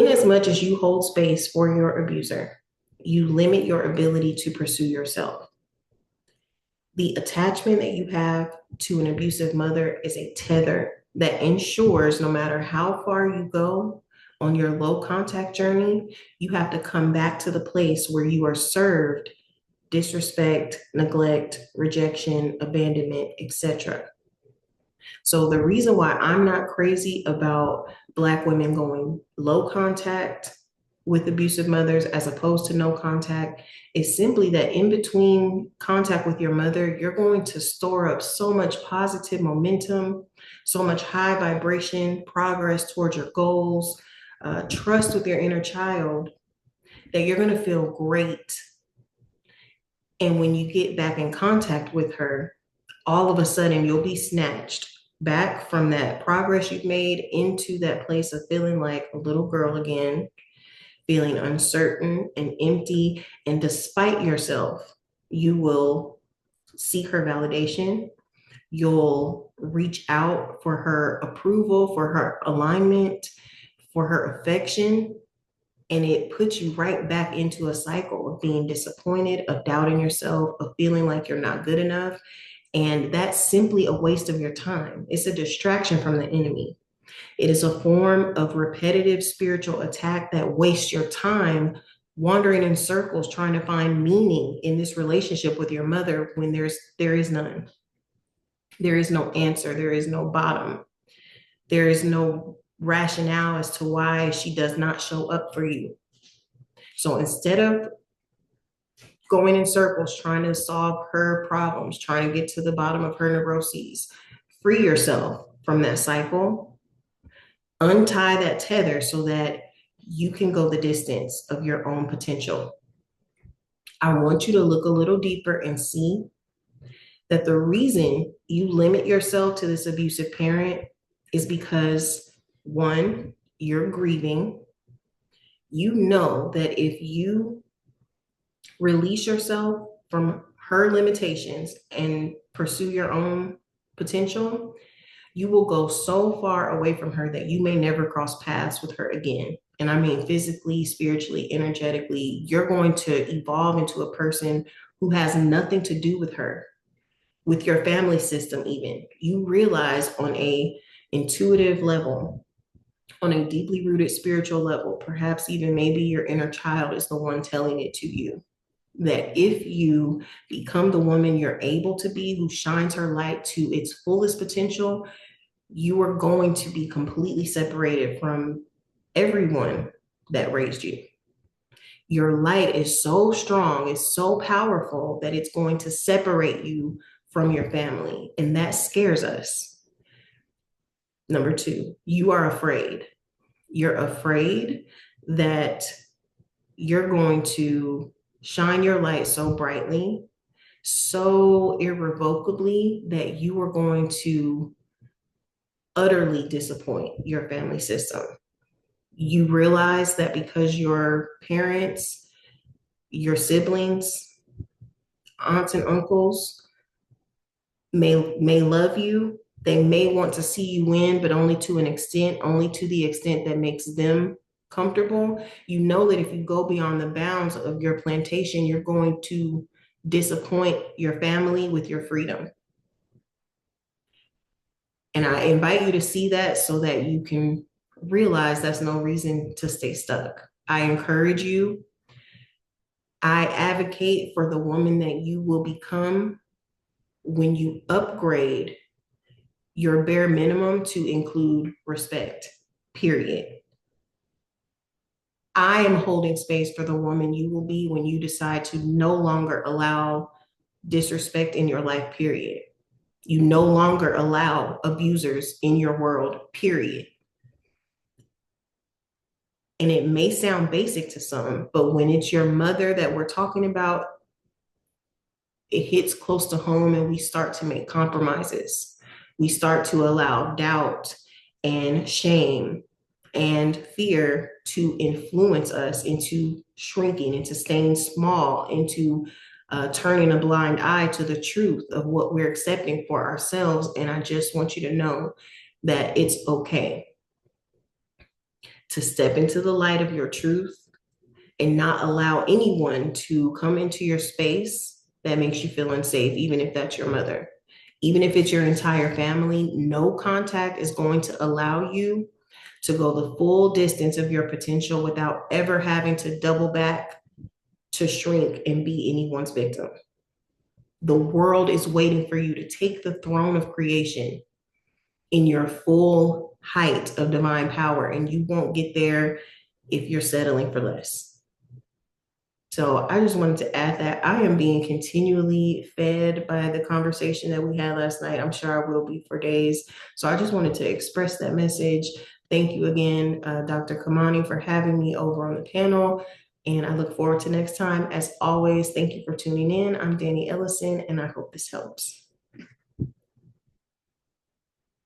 In as much as you hold space for your abuser, you limit your ability to pursue yourself. The attachment that you have to an abusive mother is a tether that ensures no matter how far you go on your low contact journey, you have to come back to the place where you are served disrespect, neglect, rejection, abandonment, etc. So the reason why I'm not crazy about Black women going low contact with abusive mothers as opposed to no contact is simply that in between contact with your mother, you're going to store up so much positive momentum, so much high vibration, progress towards your goals, trust with your inner child, that you're going to feel great. And when you get back in contact with her, all of a sudden you'll be snatched back from that progress you've made into that place of feeling like a little girl again, feeling uncertain and empty. And despite yourself, you will seek her validation. You'll reach out for her approval, for her alignment, for her affection. And it puts you right back into a cycle of being disappointed, of doubting yourself, of feeling like you're not good enough. And that's simply a waste of your time. It's a distraction from the enemy. It is a form of repetitive spiritual attack that wastes your time wandering in circles trying to find meaning in this relationship with your mother when there is none. There is no answer. There is no bottom. There is no rationale as to why she does not show up for you. So instead of going in circles, trying to solve her problems, trying to get to the bottom of her neuroses, free yourself from that cycle, untie that tether so that you can go the distance of your own potential. I want you to look a little deeper and see that the reason you limit yourself to this abusive parent is because, one, you're grieving. You know that if you release yourself from her limitations and pursue your own potential, you will go so far away from her that you may never cross paths with her again. And I mean physically, spiritually, energetically, you're going to evolve into a person who has nothing to do with her, with your family system even. You realize on a intuitive level, on a deeply rooted spiritual level, perhaps even maybe your inner child is the one telling it to you, that if you become the woman you're able to be, who shines her light to its fullest potential, you are going to be completely separated from everyone that raised you. Your light is so strong, it's so powerful that it's going to separate you from your family. And that scares us. Number two, you are afraid. You're afraid that you're going to shine your light so brightly, so irrevocably, that you are going to utterly disappoint your family system. You realize that because your parents, your siblings, aunts and uncles may love you, they may want to see you win, but only to an extent, only to the extent that makes them comfortable. You know that if you go beyond the bounds of your plantation, you're going to disappoint your family with your freedom. And I invite you to see that so that you can realize that's no reason to stay stuck. I encourage you. I advocate for the woman that you will become when you upgrade your bare minimum to include respect, period. I am holding space for the woman you will be when you decide to no longer allow disrespect in your life, period. You no longer allow abusers in your world, period. And it may sound basic to some, but when it's your mother that we're talking about, it hits close to home and we start to make compromises. We start to allow doubt and shame and fear to influence us into shrinking, into staying small, into turning a blind eye to the truth of what we're accepting for ourselves. And I just want you to know that it's okay. to step into the light of your truth and not allow anyone to come into your space that makes you feel unsafe, even if that's your mother. Even if it's your entire family, no contact is going to allow you to go the full distance of your potential without ever having to double back, to shrink and be anyone's victim. The world is waiting for you to take the throne of creation in your full height of divine power, and you won't get there if you're settling for less. So I just wanted to add that I am being continually fed by the conversation that we had last night. I'm sure I will be for days. So I just wanted to express that message. Thank you again, Dr. Kimani, for having me over on the panel. And I look forward to next time. As always, thank you for tuning in. I'm Dani Ellison, and I hope this helps.